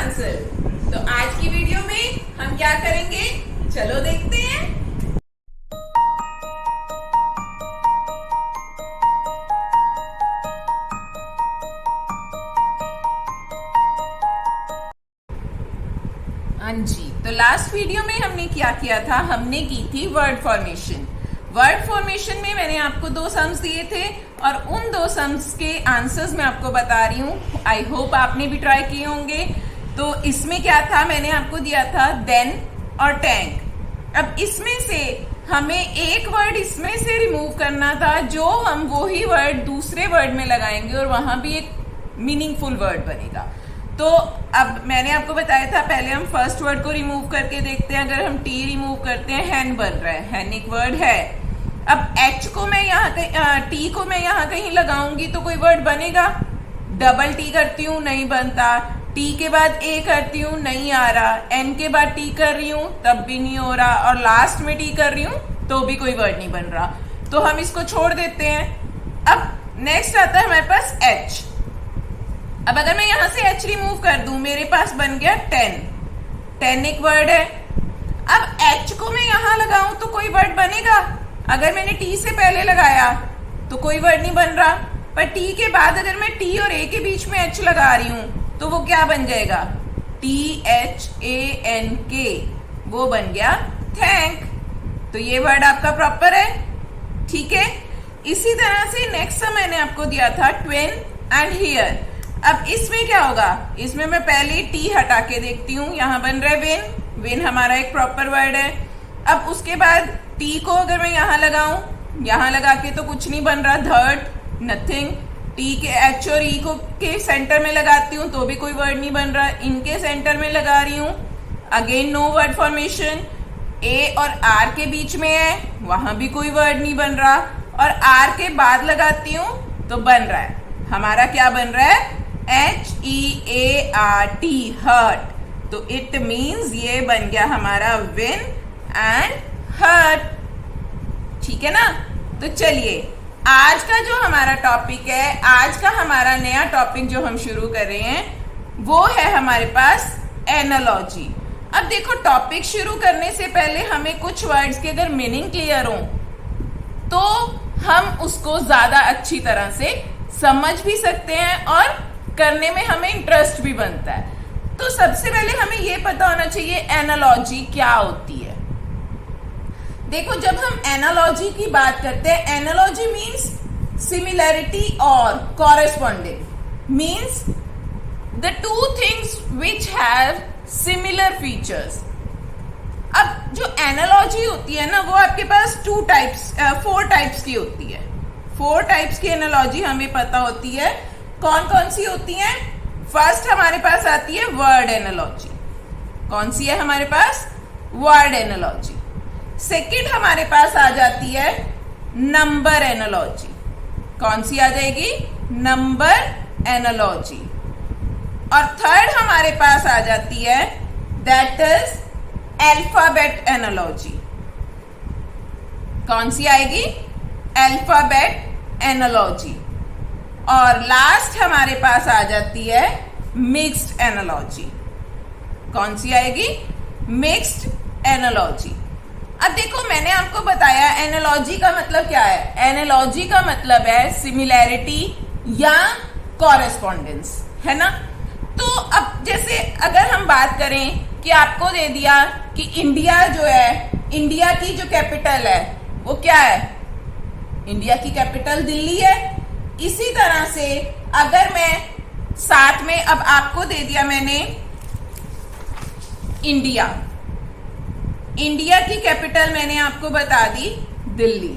Answer. तो आज की वीडियो में हम क्या करेंगे, चलो देखते हैं। हाँ जी, तो लास्ट वीडियो में हमने क्या किया था, हमने की थी वर्ड फॉर्मेशन। वर्ड फॉर्मेशन में मैंने आपको 2 सम्स दिए थे और उन 2 सम्स के आंसर्स मैं आपको बता रही हूँ। आई होप आपने भी ट्राई किए होंगे। तो इसमें क्या था, मैंने आपको दिया था देन और टैंक। अब इसमें से हमें एक वर्ड इसमें से रिमूव करना था जो हम वो ही वर्ड दूसरे वर्ड में लगाएंगे और वहां भी एक मीनिंगफुल वर्ड बनेगा। तो अब मैंने आपको बताया था, पहले हम फर्स्ट वर्ड को रिमूव करके देखते हैं। अगर हम टी रिमूव करते हैं, हैन बन रहा है, हैन एक वर्ड है। अब एच को मैं यहाँ टी को मैं यहाँ कहीं लगाऊंगी तो कोई वर्ड बनेगा। डबल टी करती हूँ, नहीं बनता। टी के बाद ए करती हूँ, नहीं आ रहा। एन के बाद टी कर रही हूँ, तब भी नहीं हो रहा। और लास्ट में टी कर रही हूँ तो भी कोई वर्ड नहीं बन रहा। तो हम इसको छोड़ देते हैं। अब नेक्स्ट आता है हमारे पास एच। अब अगर मैं यहां से एच रिमूव कर दूं, मेरे पास बन गया 10। 10 एक वर्ड है। अब एच को मैं यहां लगाऊं तो कोई वर्ड बनेगा। अगर मैंने टी से पहले लगाया तो कोई वर्ड नहीं बन रहा, पर टी के बाद अगर मैं टी और ए के बीच में एच लगा रही हूं तो वो क्या बन जाएगा, THANK, वो बन गया थैंक। तो ये वर्ड आपका प्रॉपर है, ठीक है। इसी तरह से नेक्स्ट मैंने आपको दिया था ट्विन एंड हियर। अब इसमें क्या होगा, इसमें मैं पहले टी हटा के देखती हूँ, यहाँ बन रहा है विन। विन हमारा एक प्रॉपर वर्ड है। अब उसके बाद टी को अगर मैं यहाँ लगाऊं, यहाँ लगा के तो कुछ नहीं बन रहा, धर्ट नथिंग। टी के एच और ई को के सेंटर में लगाती हूँ तो भी कोई वर्ड नहीं बन रहा। इनके सेंटर में लगा रही हूँ, अगेन नो वर्ड फॉर्मेशन। ए और आर के बीच में है, वहां भी कोई वर्ड नहीं बन रहा। और आर के बाद लगाती हूँ तो बन रहा है, हमारा क्या बन रहा है, HEART, हर्ट। तो इट मीन्स ये बन गया हमारा विन एंड हर्ट, ठीक है ना। तो चलिए आज का जो हमारा टॉपिक है, आज का हमारा नया टॉपिक जो हम शुरू कर रहे हैं वो है हमारे पास एनालॉजी। अब देखो, टॉपिक शुरू करने से पहले हमें कुछ वर्ड्स के अगर मीनिंग क्लियर हो तो हम उसको ज्यादा अच्छी तरह से समझ भी सकते हैं और करने में हमें इंटरेस्ट भी बनता है। तो सबसे पहले हमें यह पता होना चाहिए एनालॉजी क्या होती है। देखो, जब हम एनालॉजी की बात करते हैं, एनालॉजी मीन्स सिमिलैरिटी और corresponding, means the two things which have similar features. अब जो एनालॉजी होती है ना, वो आपके पास 4 टाइप्स की होती है। 4 टाइप्स की एनालॉजी हमें पता होती है। कौन कौन सी होती हैं? फर्स्ट हमारे पास आती है वर्ड एनालॉजी। कौन सी है हमारे पास? Word analogy. सेकंड हमारे पास आ जाती है नंबर एनालॉजी। कौन सी आ जाएगी? Number analogy. और थर्ड हमारे पास आ जाती है दैट इज अल्फाबेट एनालॉजी। कौन सी आएगी? Alphabet analogy. और लास्ट हमारे पास आ जाती है मिक्स्ड एनालॉजी। कौन सी आएगी? Mixed analogy. अब देखो, मैंने आपको बताया एनालॉजी का मतलब क्या है। एनालॉजी का मतलब है सिमिलैरिटी या कॉरेस्पॉन्डेंस, है ना। तो अब जैसे अगर हम बात करें कि आपको दे दिया कि इंडिया जो है, इंडिया की जो कैपिटल है वो क्या है? इंडिया की कैपिटल दिल्ली है। इसी तरह से अगर मैं साथ में अब आपको दे दिया मैंने इंडिया, इंडिया की कैपिटल मैंने आपको बता दी दिल्ली।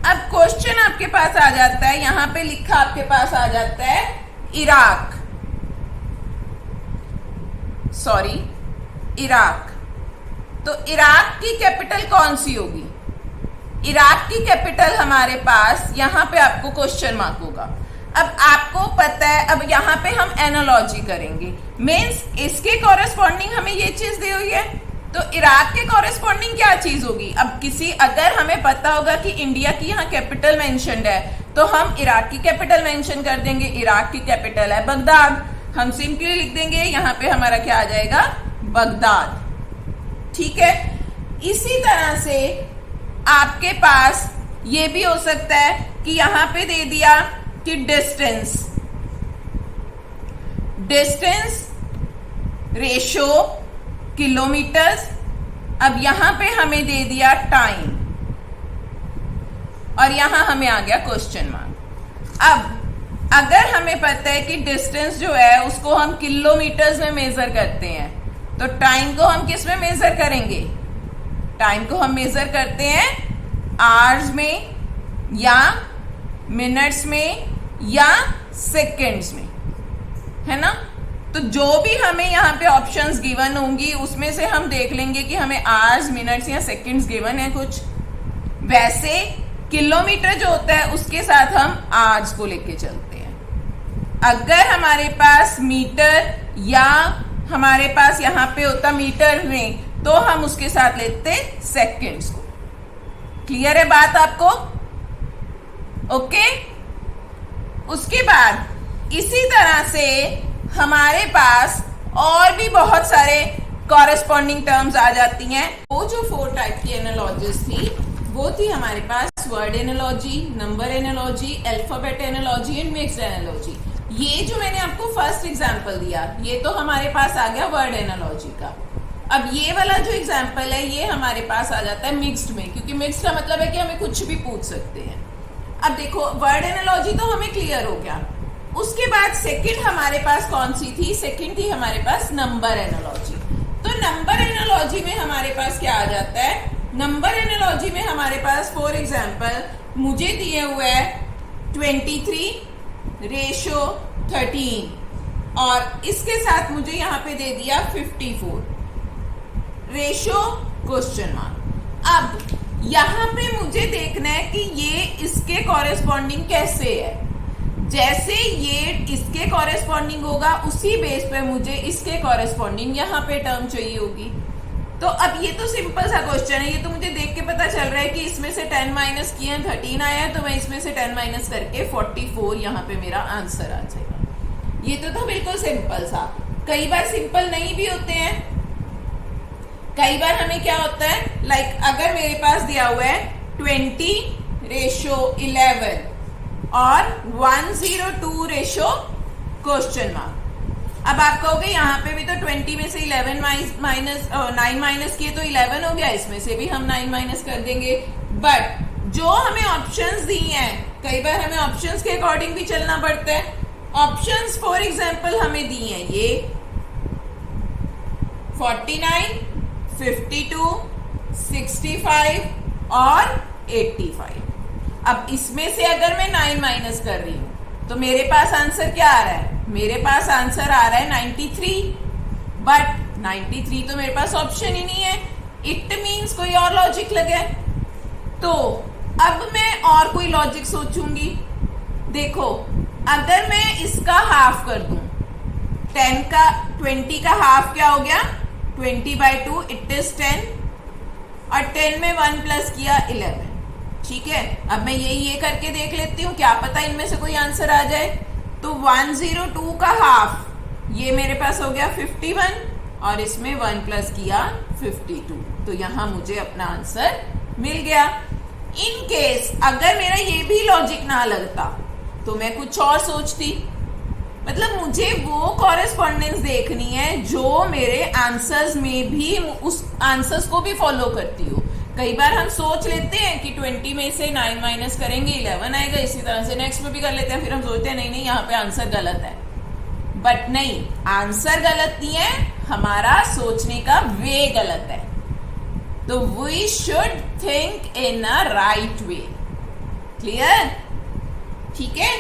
अब क्वेश्चन आपके पास आ जाता है, यहां पे लिखा आपके पास आ जाता है इराक, सॉरी इराक। तो इराक की कैपिटल कौन सी होगी? इराक की कैपिटल हमारे पास यहां पे आपको क्वेश्चन मार्क होगा। अब आपको पता है, अब यहां पे हम एनालॉजी करेंगे, मीन्स इसके कॉरेस्पॉन्डिंग हमें ये चीज दी हुई है, तो इराक के कॉरेस्पॉन्डिंग क्या चीज होगी? अब अगर हमें पता होगा कि इंडिया की यहाँ कैपिटल मेंशन्ड है तो हम इराक की कैपिटल मेंशन कर देंगे। इराक की कैपिटल है बगदाद। हम सिंपली लिख देंगे, यहां पे हमारा क्या आ जाएगा, बगदाद। ठीक है, इसी तरह से आपके पास ये भी हो सकता है कि यहां पे दे दिया कि डिस्टेंस रेशो किलोमीटर्स, अब यहां पे हमें दे दिया टाइम और यहां हमें आ गया क्वेश्चन मार्क। अब अगर हमें पता है कि डिस्टेंस जो है उसको हम किलोमीटर्स में मेजर करते हैं, तो टाइम को हम किस में मेजर करेंगे, टाइम को हम मेजर करते हैं आवर्स में या मिनट्स में या सेकेंड्स में, है ना। तो जो भी हमें यहाँ पे ऑप्शंस गिवन होंगी उसमें से हम देख लेंगे कि हमें आवर्स, मिनट्स या सेकेंड्स गिवन है कुछ। वैसे किलोमीटर जो होता है उसके साथ हम आवर्स को लेके चलते हैं। अगर हमारे पास मीटर या हमारे पास यहाँ पे होता मीटर में, तो हम उसके साथ लेते सेकेंड्स को। क्लियर है बात आपको? ओके। उसके बाद इसी तरह से हमारे पास और भी बहुत सारे कॉरेस्पॉन्डिंग टर्म्स आ जाती हैं। वो जो 4 टाइप की एनालॉजीज थी वो थी हमारे पास word analogy, number analogy, alphabet analogy and mixed analogy. ये जो मैंने आपको फर्स्ट एग्जांपल दिया ये तो हमारे पास आ गया वर्ड एनालॉजी का। अब ये वाला जो एग्जांपल है ये हमारे पास आ जाता है मिक्स्ड में, क्योंकि मिक्स्ड का मतलब है कि हमें कुछ भी पूछ सकते हैं। अब देखो वर्ड एनालॉजी तो हमें क्लियर हो गया। उसके बाद सेकंड हमारे पास कौन सी थी, सेकंड थी हमारे पास नंबर एनालॉजी। तो नंबर एनालॉजी में हमारे पास क्या आ जाता है, नंबर एनालॉजी में हमारे पास फॉर एग्जांपल मुझे दिए हुए है 23 रेशो 13 और इसके साथ मुझे यहाँ पे दे दिया 54 रेशो क्वेश्चन मार्क। अब यहाँ पे मुझे देखना है कि ये इसके कॉरेस्पॉन्डिंग कैसे है। जैसे ये इसके कॉरेस्पॉन्डिंग होगा उसी बेस पे मुझे इसके कॉरेस्पॉन्डिंग यहाँ पे टर्म चाहिए होगी। तो अब ये तो सिंपल सा क्वेश्चन है, ये तो मुझे देख के पता चल रहा है कि इसमें से 10 माइनस किया 13 आया है, तो मैं इसमें से 10 माइनस करके 44 यहाँ पे मेरा आंसर आ जाएगा। ये तो था बिल्कुल सिंपल सा। कई बार सिंपल नहीं भी होते हैं, कई बार हमें क्या होता है, लाइक अगर मेरे पास दिया हुआ है 20 रेशो 11 और 102 रेशो क्वेश्चन मार्क। अब आप कहोगे यहाँ पे भी तो 20 में से 11 माइनस 9 माइनस किए तो 11 हो गया, इसमें से भी हम 9 माइनस कर देंगे। बट जो हमें ऑप्शंस दी हैं, कई बार हमें ऑप्शंस के अकॉर्डिंग भी चलना पड़ता है। ऑप्शंस फॉर एग्जांपल हमें दी हैं ये 49, 52, 65 और 85। अब इसमें से अगर मैं 9 माइनस कर रही हूं तो मेरे पास आंसर क्या आ रहा है, मेरे पास आंसर आ रहा है 93। बट 93 तो मेरे पास ऑप्शन ही नहीं है, इट मीन्स कोई और लॉजिक लगे। तो अब मैं और कोई लॉजिक सोचूंगी। देखो अगर मैं इसका हाफ कर दूं, 20 का हाफ क्या हो गया, 20/2 इट इज 10 और 10 में 1 प्लस किया 11। ठीक है, अब मैं ये करके देख लेती हूँ, क्या पता इनमें से कोई आंसर आ जाए। तो 102 का हाफ ये मेरे पास हो गया 51 और इसमें 1 प्लस किया 52, तो यहां मुझे अपना आंसर मिल गया। इन केस अगर मेरा ये भी लॉजिक ना लगता तो मैं कुछ और सोचती। मतलब मुझे वो कॉरेस्पॉन्डेंस देखनी है जो मेरे आंसर्स में भी उस आंसर्स को भी फॉलो करती हो। कई बार हम सोच लेते हैं कि 20 में से 9 माइनस करेंगे 11 आएगा, इसी तरह से नेक्स्ट में भी कर लेते हैं, फिर हम सोचते हैं नहीं यहाँ पे आंसर गलत है। बट नहीं, आंसर गलत नहीं है, हमारा सोचने का वे गलत है। तो we should think in a right way. Clear? ठीक है,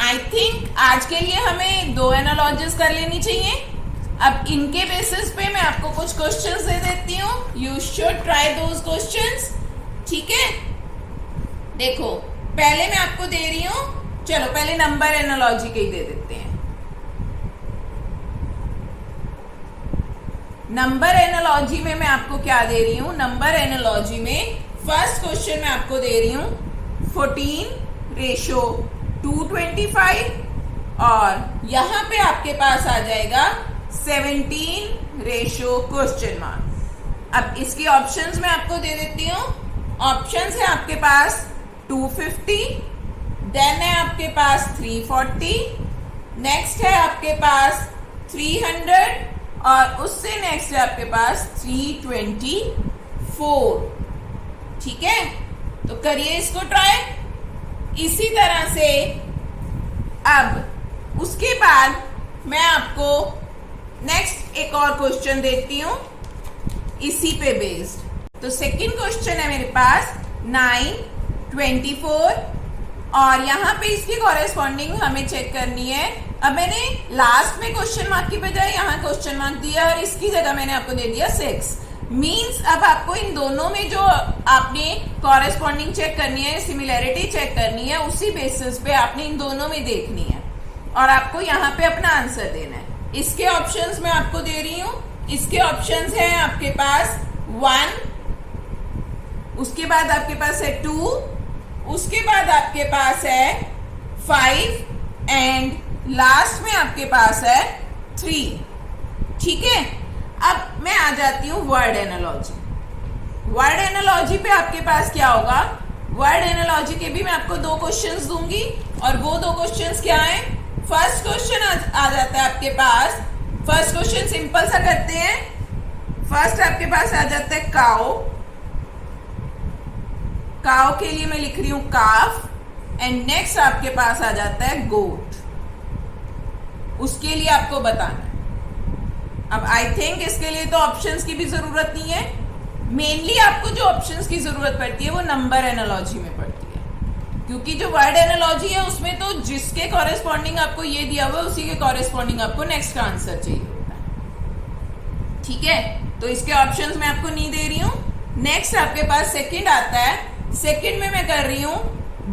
आई थिंक आज के लिए हमें 2 एनालॉजीज कर लेनी चाहिए। अब इनके बेसिस पे मैं आपको कुछ क्वेश्चंस दे देती हूँ, you should try those questions. ठीक है, देखो पहले मैं आपको दे रही हूं, चलो पहले नंबर एनालॉजी के ही दे देते हैं। नंबर एनालॉजी में मैं आपको क्या दे रही हूं, नंबर एनालॉजी में फर्स्ट क्वेश्चन मैं आपको दे रही हूं 14 रेशो 225 और यहां पे आपके पास आ जाएगा 17 रेशो क्वेश्चन मार्क। अब इसके ऑप्शंस मैं आपको दे देती हूँ। ऑप्शंस है आपके पास 250, देन है आपके पास 340, नेक्स्ट है आपके पास 300 और उससे नेक्स्ट है आपके पास 324। ठीक है, तो करिए इसको ट्राई। इसी तरह से अब उसके बाद मैं आपको नेक्स्ट एक और क्वेश्चन देती हूं इसी पे बेस्ड। तो सेकंड क्वेश्चन है मेरे पास 9, 24 और यहां पे इसकी कॉरेस्पॉन्डिंग हमें चेक करनी है। अब मैंने लास्ट में क्वेश्चन मार्क की बजाय यहां क्वेश्चन मार्क दिया और इसकी जगह मैंने आपको दे दिया 6 मीन्स अब आपको इन दोनों में जो आपने कॉरेस्पॉन्डिंग चेक करनी है, सिमिलैरिटी चेक करनी है, उसी बेसिस पे आपने इन दोनों में देखनी है और आपको यहाँ पे अपना आंसर देना है। इसके ऑप्शंस मैं आपको दे रही हूं। इसके ऑप्शंस हैं आपके पास 1, उसके बाद आपके पास है 2, उसके बाद आपके पास है 5 एंड लास्ट में आपके पास है 3। ठीक है, अब मैं आ जाती हूं वर्ड एनालॉजी। वर्ड एनालॉजी पे आपके पास क्या होगा? वर्ड एनालॉजी के भी मैं आपको 2 क्वेश्चंस दूंगी और वो 2 क्वेश्चंस क्या हैं? फर्स्ट क्वेश्चन आ जाता है आपके पास। फर्स्ट क्वेश्चन सिंपल सा करते हैं। फर्स्ट आपके पास आ जाता है काउ। काउ के लिए मैं लिख रही हूं काफ एंड नेक्स्ट आपके पास आ जाता है गोट। उसके लिए आपको बताना है। अब आई थिंक इसके लिए तो ऑप्शंस की भी जरूरत नहीं है। मेनली आपको जो ऑप्शंस की जरूरत पड़ती है वो नंबर एनालॉजी में पड़ती है, क्योंकि जो वर्ड एनालॉजी है उसमें तो जिसके कॉरेस्पॉन्डिंग आपको ये दिया हुआ है उसी के कॉरेस्पॉन्डिंग आपको नेक्स्ट का आंसर चाहिए होता है। ठीक है, तो इसके ऑप्शंस मैं आपको नहीं दे रही हूं। नेक्स्ट आपके पास सेकंड आता है। सेकंड में मैं कर रही हूं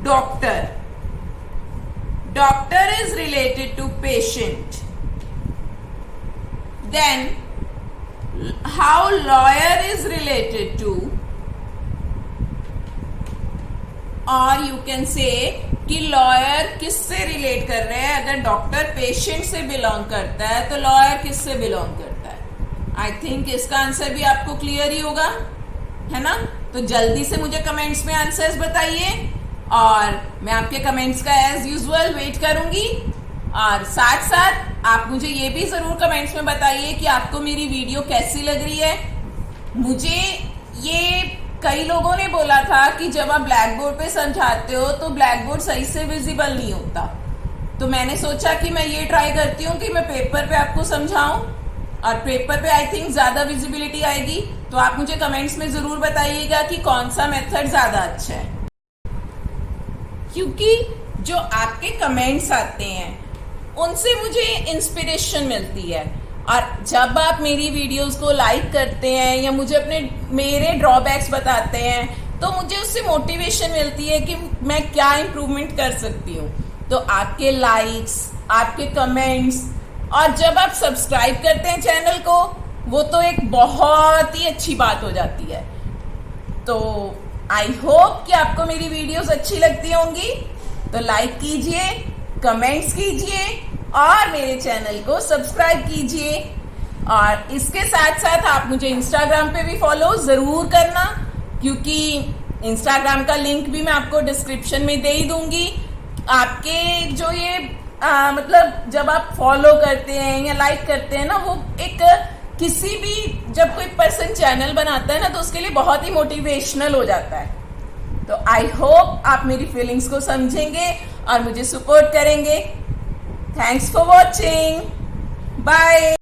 doctor. Doctor is related to patient. Then how lawyer is related to, और you can say कि लॉयर किससे रिलेट कर रहे हैं। अगर डॉक्टर पेशेंट से बिलोंग करता है तो लॉयर किससे बिलोंग करता है। आई थिंक इसका आंसर भी आपको क्लियर ही होगा, है ना। तो जल्दी से मुझे कमेंट्स में आंसर्स बताइए और मैं आपके कमेंट्स का एज यूजुअल वेट करूंगी। और साथ साथ आप मुझे ये भी जरूर कमेंट्स में बताइए कि आपको मेरी वीडियो कैसी लग रही है। मुझे ये कई लोगों ने बोला था कि जब आप ब्लैक बोर्ड पे समझाते हो तो ब्लैक बोर्ड सही से विजिबल नहीं होता, तो मैंने सोचा कि मैं ये ट्राई करती हूँ कि मैं पेपर पे आपको समझाऊं और पेपर पे आई थिंक ज्यादा विजिबिलिटी आएगी। तो आप मुझे कमेंट्स में जरूर बताइएगा कि कौन सा मेथड ज्यादा अच्छा है, क्योंकि जो आपके कमेंट्स आते हैं उनसे मुझे इंस्पिरेशन मिलती है। और जब आप मेरी वीडियोस को लाइक करते हैं या मुझे मेरे ड्रॉबैक्स बताते हैं तो मुझे उससे मोटिवेशन मिलती है कि मैं क्या इम्प्रूवमेंट कर सकती हूँ। तो आपके लाइक्स, आपके कमेंट्स और जब आप सब्सक्राइब करते हैं चैनल को, वो तो एक बहुत ही अच्छी बात हो जाती है। तो आई होप कि आपको मेरी वीडियोस अच्छी लगती होंगी। तो लाइक कीजिए, कमेंट्स कीजिए और मेरे चैनल को सब्सक्राइब कीजिए। और इसके साथ साथ आप मुझे इंस्टाग्राम पे भी फॉलो जरूर करना, क्योंकि इंस्टाग्राम का लिंक भी मैं आपको डिस्क्रिप्शन में दे ही दूंगी। आपके जो ये मतलब जब आप फॉलो करते हैं या लाइक करते हैं ना, वो एक किसी भी जब कोई पर्सन चैनल बनाता है ना तो उसके लिए बहुत ही मोटिवेशनल हो जाता है। तो आई होप आप मेरी फीलिंग्स को समझेंगे और मुझे सपोर्ट करेंगे। Thanks for watching, bye.